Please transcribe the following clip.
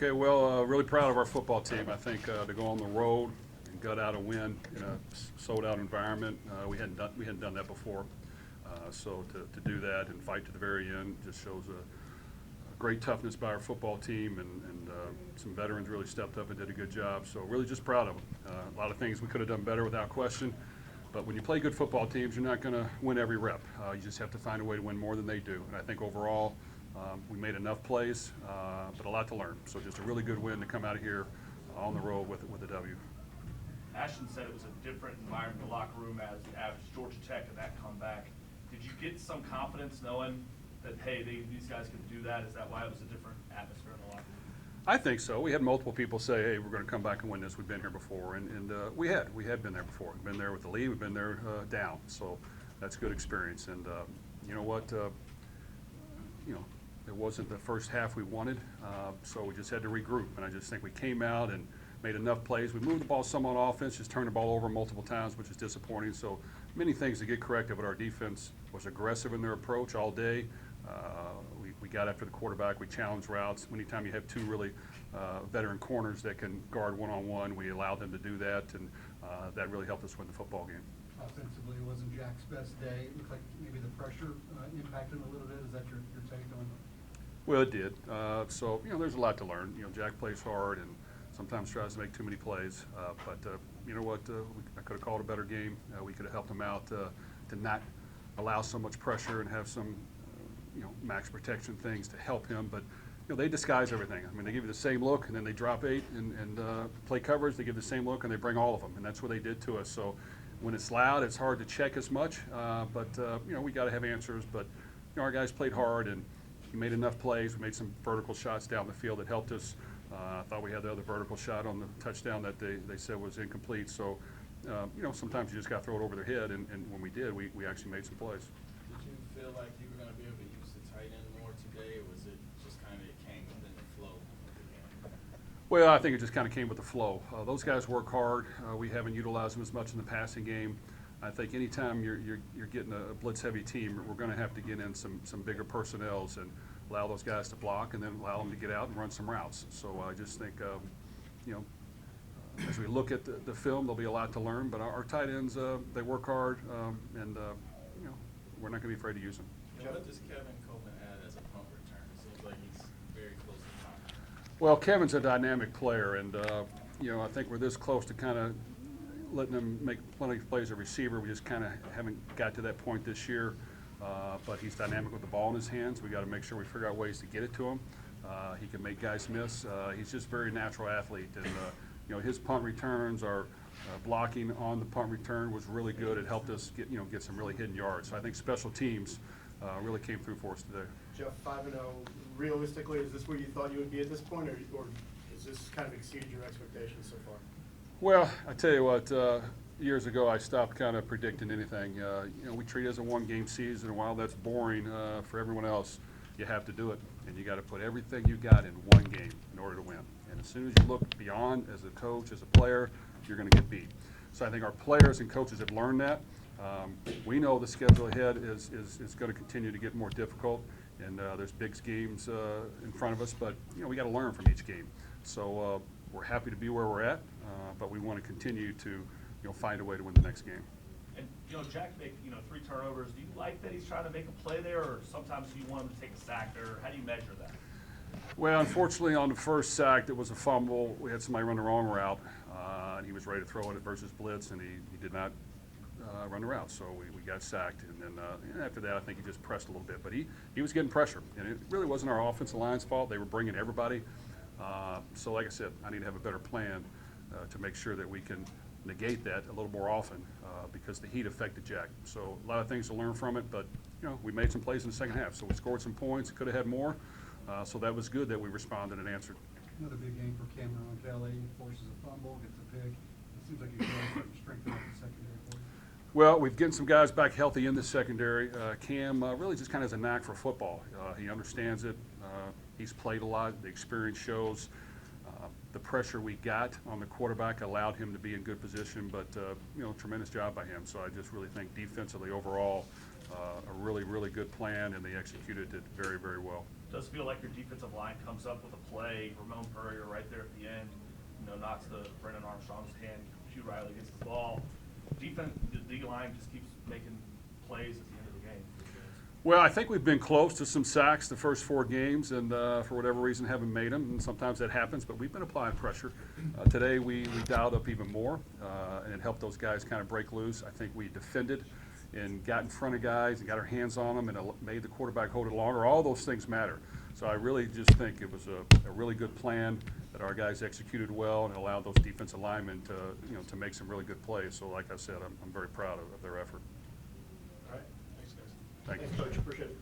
Okay, well, really proud of our football team. I think to go on the road and gut out a win in a sold-out environment, we hadn't done that before. So to do that and fight to the very end just shows a great toughness by our football team, and some veterans really stepped up and did a good job. So really just proud of them. A lot of things we could have done better without question. But when you play good football teams, you're not going to win every rep. You just have to find a way to win more than they do. And I think overall, we made enough plays, but a lot to learn. So just a really good win to come out of here on the road with a W. Ashton said it was a different environment in the locker room as Georgia Tech and that comeback. Did you get some confidence knowing that, hey, these guys could do that? Is that why it was a different atmosphere in the locker room? I think so. We had multiple people say, hey, we're going to come back and win this. We've been here before. And we had been there before. We've been there with the lead. We've been there down. So that's good experience. And you know what? It wasn't the first half we wanted, so we just had to regroup. And I just think we came out and made enough plays. We moved the ball some on offense, just turned the ball over multiple times, which is disappointing. So many things to get corrected, but our defense was aggressive in their approach all day. We got after the quarterback. We challenged routes. Anytime you have two really veteran corners that can guard one-on-one, we allowed them to do that, and that really helped us win the football game. Offensively, it wasn't Jack's best day. It looked like maybe the pressure impacted him a little bit. Is that your take on it? Well, it did. So, there's a lot to learn. Jack plays hard and sometimes tries to make too many plays. But you know what? I could have called a better game. We could have helped him out to not allow so much pressure and have some, max protection things to help him. But, they disguise everything. I mean, they give you the same look, and then they drop 8 and play coverage. They give the same look, and they bring all of them. And that's what they did to us. So when it's loud, it's hard to check as much. But we got to have answers. But, our guys played hard, and we made enough plays. We made some vertical shots down the field that helped us. I thought we had the other vertical shot on the touchdown that they said was incomplete. So, sometimes you just got to throw it over their head, and when we did, we actually made some plays. Did you feel like you were going to be able to use the tight end more today, or was it just kind of came within the flow of the game? Well, I think it just kind of came with the flow. Those guys work hard. We haven't utilized them as much in the passing game. I think anytime you're getting a blitz-heavy team, we're going to have to get in some bigger personnels and allow those guys to block, and then allow them to get out and run some routes. So I just think, as we look at the film, there'll be a lot to learn. But our tight ends, they work hard, and we're not going to be afraid to use them. What does Kevin Copeland add as a punt return? It seems like he's very close to punt. Well, Kevin's a dynamic player, and I think we're this close to kind of letting him make plenty of plays as a receiver. We just kind of haven't got to that point this year. But he's dynamic with the ball in his hands. We got to make sure we figure out ways to get it to him. He can make guys miss. He's just a very natural athlete, and his punt returns, our blocking on the punt return was really good. It helped us get some really hidden yards. So I think special teams really came through for us today. Jeff, 5-0. Realistically, is this where you thought you would be at this point, or has this kind of exceeded your expectations so far? Well, I tell you what, years ago I stopped kind of predicting anything. We treat it as a one-game season, and while that's boring for everyone else, you have to do it, and you got to put everything you got in one game in order to win. And as soon as you look beyond as a coach, as a player, you're going to get beat. So I think our players and coaches have learned that. We know the schedule ahead is going to continue to get more difficult, and there's big games in front of us, but we got to learn from each game. So we're happy to be where we're at, but we want to continue to find a way to win the next game. And Jack made 3 turnovers. Do you like that he's trying to make a play there, or sometimes you want him to take a sack there? How do you measure that? Well, unfortunately, on the first sack, it was a fumble. We had somebody run the wrong route, and he was ready to throw it versus blitz, and he did not run the route, so we got sacked. And then after that, I think he just pressed a little bit, but he was getting pressure, and it really wasn't our offensive line's fault. They were bringing everybody. So like I said, I need to have a better plan to make sure that we can negate that a little more often because the heat affected Jack. So a lot of things to learn from it, but we made some plays in the second half. So we scored some points, could have had more. So that was good that we responded and answered. Another big game for Cameron Kelly. Forces a fumble, gets a pick. It seems like he's really starting to strengthen up the secondary for you. Well, we've getting some guys back healthy in the secondary. Cam really just kind of has a knack for football. He understands it. He's played a lot. The experience shows. The pressure we got on the quarterback allowed him to be in good position, but tremendous job by him. So I just really think defensively overall, a really, really good plan, and they executed it very, very well. does feel like your defensive line comes up with a play, Ramon Purrier right there at the end, knocks the Brennan Armstrong's hand, Hugh Riley gets the ball. Defense, the D-line just keeps making plays at the end of the game. Well, I think we've been close to some sacks the first 4 games, and for whatever reason haven't made them. And sometimes that happens, but we've been applying pressure. Today we dialed up even more, and it helped those guys kind of break loose. I think we defended and got in front of guys and got our hands on them and made the quarterback hold it longer. All those things matter. So I really just think it was a really good plan that our guys executed well and allowed those defensive linemen to make some really good plays. So like I said, I'm very proud of their effort. All right, thanks, guys. Thank you. Thanks, Coach, appreciate it.